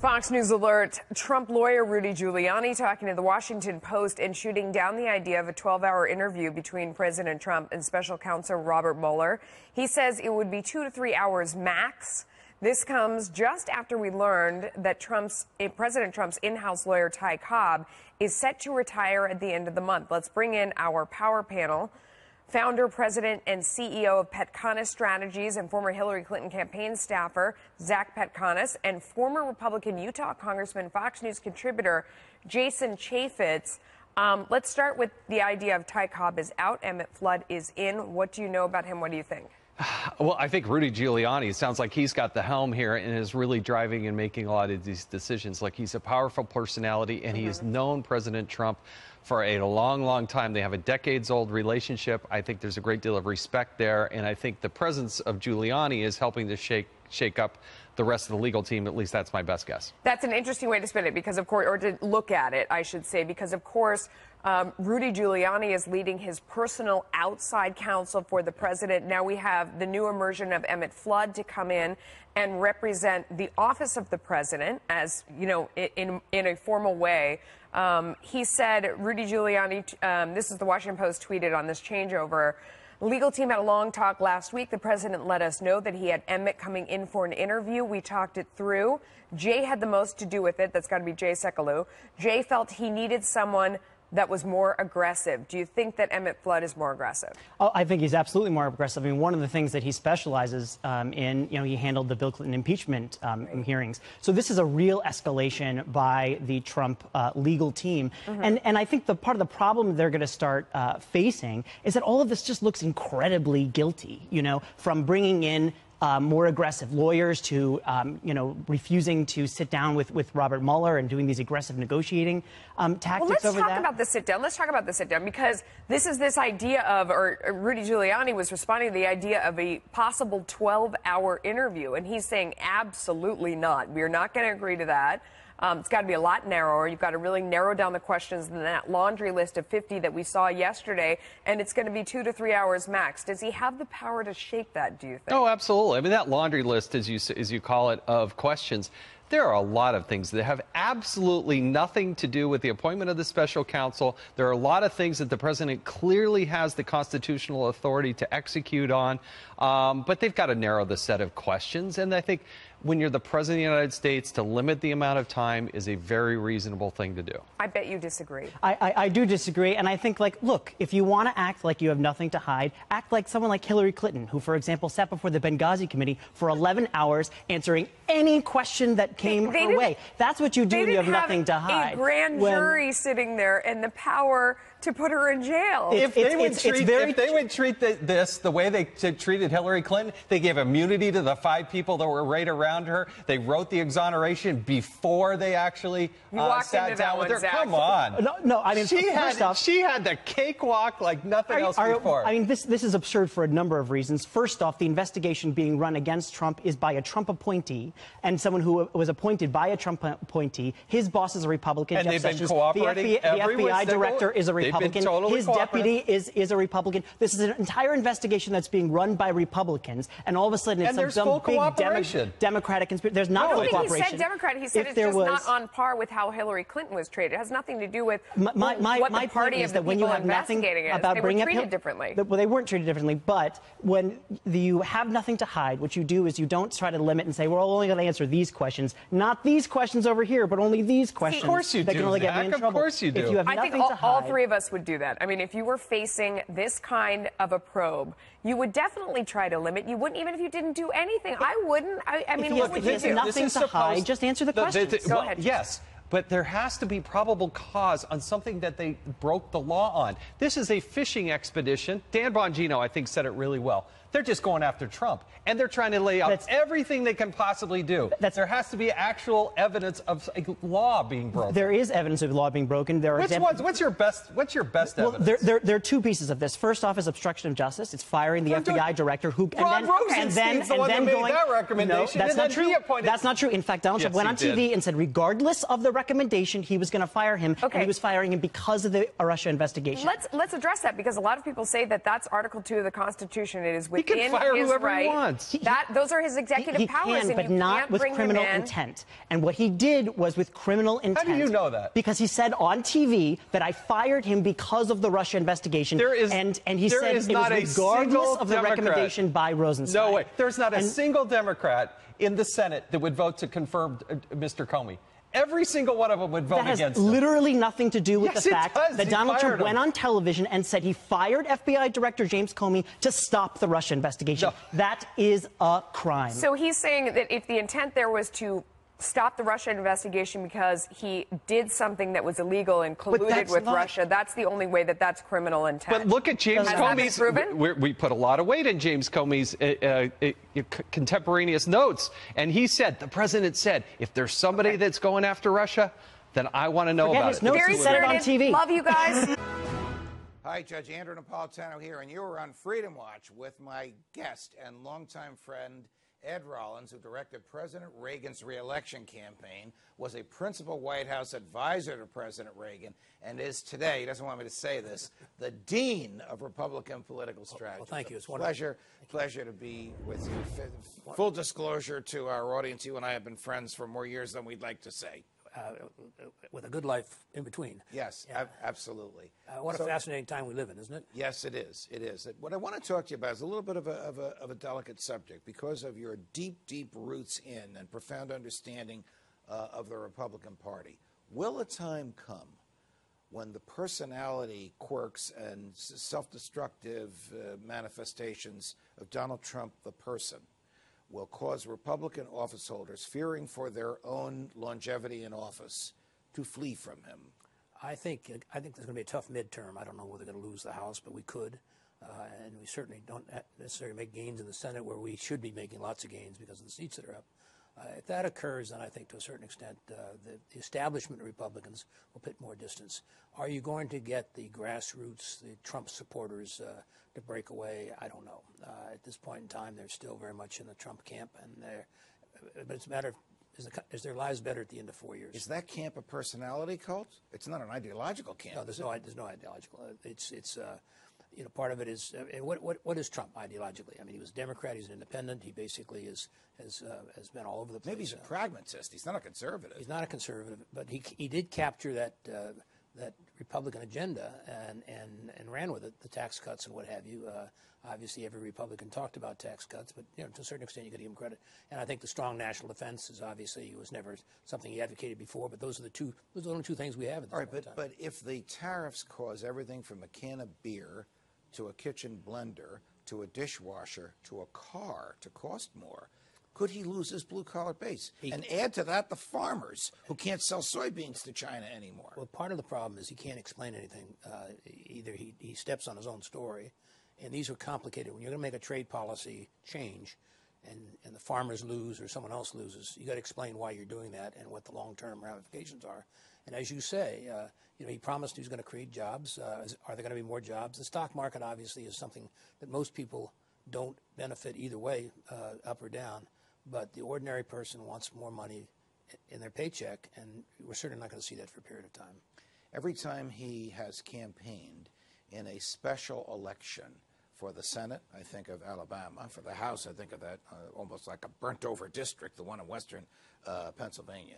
Fox News alert. Trump lawyer Rudy Giuliani talking to the Washington Post and shooting down the idea of a 12-hour interview between President Trump and special counsel Robert Mueller. He says it would be 2 to 3 hours max. This comes just after we learned that President Trump's in-house lawyer Ty Cobb is set to retire at the end of the month. Let's bring in our power panel. Founder, president, and CEO of Petkanas Strategies and former Hillary Clinton campaign staffer Zac Petkanas, and former Republican Utah Congressman, Fox News contributor Jason Chaffetz. Let's start with the idea of Ty Cobb is out, Emmett Flood is in. What do you know about him? What do you think? Well, I think Rudy Giuliani sounds like he's got the helm here and is really driving and making a lot of these decisions. Like, he's a powerful personality, and he has known President Trump for a long, long time. They have a decades-old relationship. I think there's a great deal of respect there, and I think the presence of Giuliani is helping to shake up the rest of the legal team. At least that's my best guess. That's an interesting way to spin it, because of course, or to look at it, I should say, because of course, Rudy Giuliani is leading his personal outside counsel for the president. Now we have the new immersion of Emmett Flood to come in and represent the office of the president, as you know, in a formal way. He said, Rudy Giuliani, this is the Washington Post tweeted on this changeover. Legal team had a long talk last week. The president let us know that he had Emmett coming in for an interview. We talked it through. Jay had the most to do with it. That's got to be Jay Sekulow. Jay felt he needed someone that was more aggressive. Do you think that Emmett Flood is more aggressive? Oh, I think he's absolutely more aggressive. I mean, one of the things that he specializes in, he handled the Bill Clinton impeachment hearings. So this is a real escalation by the Trump legal team. And I think part of the problem they're going to start facing is that all of this just looks incredibly guilty, from bringing in more aggressive lawyers to, refusing to sit down with Robert Mueller and doing these aggressive negotiating tactics. Well, let's talk about the sit down. Let's talk about the sit down, because this idea of, or Rudy Giuliani was responding to the idea of a possible 12-hour interview, and he's saying absolutely not. We're not going to agree to that. It's got to be a lot narrower. You've got to really narrow down the questions in that laundry list of 50 that we saw yesterday, and it's going to be 2 to 3 hours max. Does he have the power to shape that, do you think? Oh, absolutely. I mean, that laundry list, as you call it, of questions, there are a lot of things that have absolutely nothing to do with the appointment of the special counsel. There are a lot of things that the president clearly has the constitutional authority to execute on, but they've got to narrow the set of questions. And I think when you're the president of the United States, to limit the amount of time is a very reasonable thing to do. I bet you disagree. I do disagree. And I think, look, if you want to act like you have nothing to hide, act like someone like Hillary Clinton, who, for example, sat before the Benghazi committee for 11 hours answering any question that came her way. That's what you do when you have nothing to hide. A grand jury sitting there and the power to put her in jail. If they would treat this the way they treated Hillary Clinton, they gave immunity to the 5 people that were right around her. They wrote the exoneration before they actually sat down with her. Zach. Come on. No, I mean, she had the cakewalk like nothing else before. I mean, this is absurd for a number of reasons. First off, the investigation being run against Trump is by a Trump appointee and someone who was appointed by a Trump appointee. His boss is a Republican. And Jeff they've been Sessions. cooperating. The FBI director is a Republican. His deputy is a Republican. This is an entire investigation that's being run by Republicans, and all of a sudden it's some big Democratic conspiracy. There's not full cooperation. He said Democrat. He said it's just not on par with how Hillary Clinton was treated. It has nothing to do with what the party of the people investigating is. They were treated differently. Well, they weren't treated differently, but when you have nothing to hide, what you do is you don't try to limit and say, we're only going to answer these questions, not these questions over here, but only these questions. Of course you do, that can only get me in trouble. Of course you do. If you have I think all 3 of us would do that. I mean, if you were facing this kind of a probe, you would definitely try to limit. You wouldn't, even if you didn't do anything. I wouldn't. I mean, what would you do? If you have nothing to hide, just answer the questions. Go ahead. Yes. But there has to be probable cause on something that they broke the law on. This is a fishing expedition. Dan Bongino, I think, said it really well. They're just going after Trump, and they're trying to lay out everything they can possibly do. There has to be actual evidence of a law being broken. There is evidence of law being broken. There are What's your best evidence? There are 2 pieces of this. First off is obstruction of justice. It's firing the FBI director who Ron Rosenstein's the one that made that recommendation. No, that's not true. That's not true. In fact, Donald Trump went on TV and said, regardless of the recommendation, he was going to fire him, and he was firing him because of the Russia investigation. Let's address that, because a lot of people say that that's Article 2 of the Constitution. It is within fire his whoever right. he wants. Those are his executive powers, can, and but you not can't with bring criminal him in. intent. And what he did was with criminal intent. How do you know that? Because he said on TV that I fired him because of the Russia investigation. And he said it was regardless of the recommendation by Rosenstein. No way. There's not a single Democrat in the Senate that would vote to confirm Mr. Comey. Every single one of them would vote against him. That has literally nothing to do with the fact that He Donald Trump him. went on television and said he fired FBI Director James Comey to stop the Russia investigation. No. That is a crime. So he's saying that if the intent there was to stop the Russia investigation because he did something that was illegal and colluded with Russia, that's the only way that that's criminal intent. But look at James Comey's. We put a lot of weight in James Comey's contemporaneous notes, and he said, the president said, if there's somebody that's going after Russia, then I want to know about it. Very said it on TV. Love you guys. Hi, Judge Andrew Napolitano here, and you are on Freedom Watch with my guest and longtime friend, Ed Rollins, who directed President Reagan's reelection campaign, was a principal White House advisor to President Reagan, and is today, he doesn't want me to say this, the dean of Republican political strategy. Well, thank you. It's Pleasure to be with you. Full disclosure to our audience, you and I have been friends for more years than we'd like to say. With a good life in between. Yes, absolutely. What a fascinating time we live in, isn't it? Yes, it is. It is. What I want to talk to you about is a little bit of a delicate subject because of your deep, deep roots in and profound understanding of the Republican Party. Will a time come when the personality quirks and self-destructive manifestations of Donald Trump, the person, will cause Republican office holders, fearing for their own longevity in office, to flee from him? I think there's going to be a tough midterm. I don't know whether we're going to lose the House, but we could. And we certainly don't necessarily make gains in the Senate where we should be making lots of gains because of the seats that are up. If that occurs, then I think to a certain extent the establishment of Republicans will put more distance. Are you going to get the grassroots, the Trump supporters to break away? I don't know. At this point in time, they're still very much in the Trump camp, but it's a matter of is their lives better at the end of 4 years? Is that camp a personality cult? It's not an ideological camp. No, there's no ideological. It's part of it is what is Trump ideologically? I mean, he was a Democrat. He's an independent. He basically has been all over the place. Maybe he's a pragmatist. He's not a conservative. He's not a conservative, but he did capture that Republican agenda and ran with it, the tax cuts and what have you. Obviously, every Republican talked about tax cuts, but to a certain extent, you got to give him credit. And I think the strong national defense is obviously was never something he advocated before. But those are the only two things we have at this point in time. But if the tariffs cause everything from a can of beer to a kitchen blender to a dishwasher to a car to cost more, could he lose his blue-collar base? And add to that the farmers who can't sell soybeans to China anymore. Well, part of the problem is he can't explain anything. Either he steps on his own story, and these are complicated. When you're going to make a trade policy change and the farmers lose or someone else loses, you got to explain why you're doing that and what the long-term ramifications are. And as you say, he promised he was going to create jobs. Are there going to be more jobs? The stock market obviously is something that most people don't benefit either way, up or down. But the ordinary person wants more money in their paycheck, and we're certainly not going to see that for a period of time. Every time he has campaigned in a special election for the Senate, I think of Alabama. For the House, I think of that almost like a burnt-over district, the one in western Pennsylvania.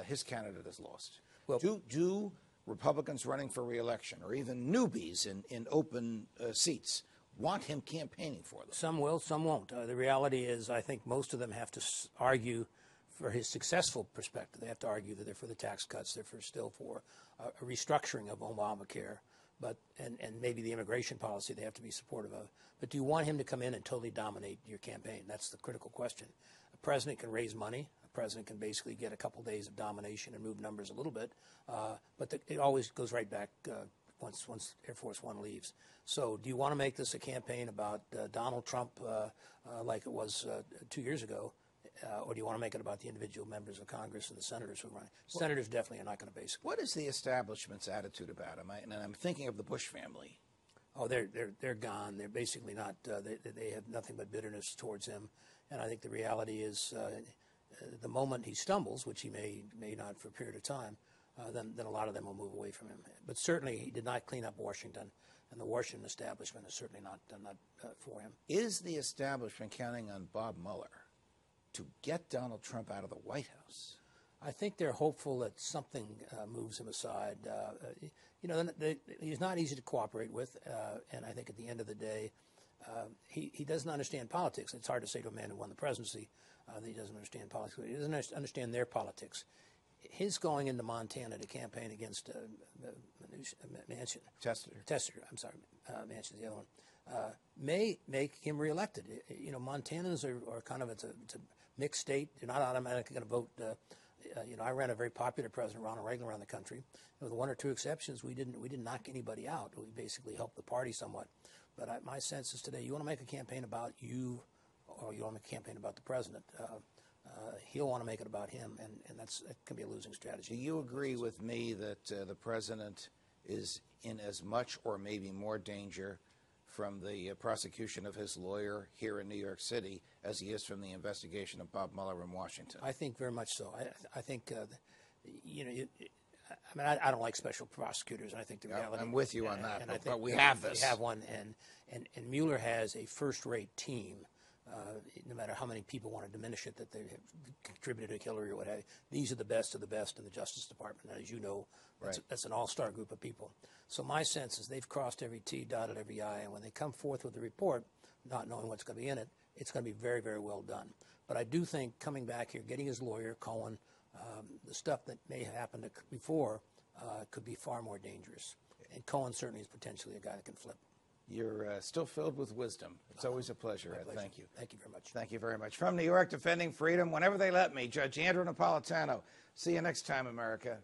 His candidate has lost. Well, do Republicans running for re-election, or even newbies in open seats, want him campaigning for them? Some will, some won't. The reality is I think most of them have to argue for his successful perspective. They have to argue that they're for the tax cuts, they're still for a restructuring of Obamacare, and maybe the immigration policy they have to be supportive of. But do you want him to come in and totally dominate your campaign? That's the critical question. A president can raise money. A president can basically get a couple days of domination and move numbers a little bit. But it always goes right back once Air Force One leaves. So do you want to make this a campaign about Donald Trump like it was 2 years ago, or do you want to make it about the individual members of Congress and the senators who run? Senators definitely are not going to base it. What is the establishment's attitude about him? And I'm thinking of the Bush family. Oh, they're gone. They're basically not. They have nothing but bitterness towards him. And I think the reality is, the moment he stumbles, which he may not for a period of time, then a lot of them will move away from him. But certainly he did not clean up Washington. and the Washington establishment is certainly not for him. Is the establishment counting on Bob Mueller to get Donald Trump out of the White House? I think they're hopeful that something moves him aside. He's not easy to cooperate with, and I think at the end of the day, he doesn't understand politics. It's hard to say to a man who won the presidency that he doesn't understand politics. He doesn't understand their politics. His going into Montana to campaign against Manchin, Tester, I'm sorry, Manchin's the other one, may make him reelected. Montanans are kind of, it's a mixed state. You're not automatically going to vote. I ran a very popular President Ronald Reagan around the country. With one or two exceptions, we didn't knock anybody out. We basically helped the party somewhat. But my sense is today, you want to make a campaign about you, or you want to make a campaign about the president. He'll want to make it about him, and that can be a losing strategy. Do you agree with me that the president is in as much or maybe more danger from the prosecution of his lawyer here in New York City as he is from the investigation of Bob Mueller in Washington? I think very much so. I think, I don't like special prosecutors, and I think the reality... I'm with you on that, but we have this. We have one, and Mueller has a first-rate team. No matter how many people want to diminish it, that they have contributed to Hillary or what have you. These are the best of the best in the Justice Department. And as you know, that's an all-star group of people. So my sense is they've crossed every T, dotted every I, and when they come forth with the report, not knowing what's going to be in it, it's going to be very, very well done. But I do think coming back here, getting his lawyer, Cohen, the stuff that may have happened before could be far more dangerous. And Cohen certainly is potentially a guy that can flip. You're still filled with wisdom. It's always a pleasure, Ed. Thank you. Thank you very much. Thank you very much. From New York, defending freedom whenever they let me, Judge Andrew Napolitano. See you next time, America.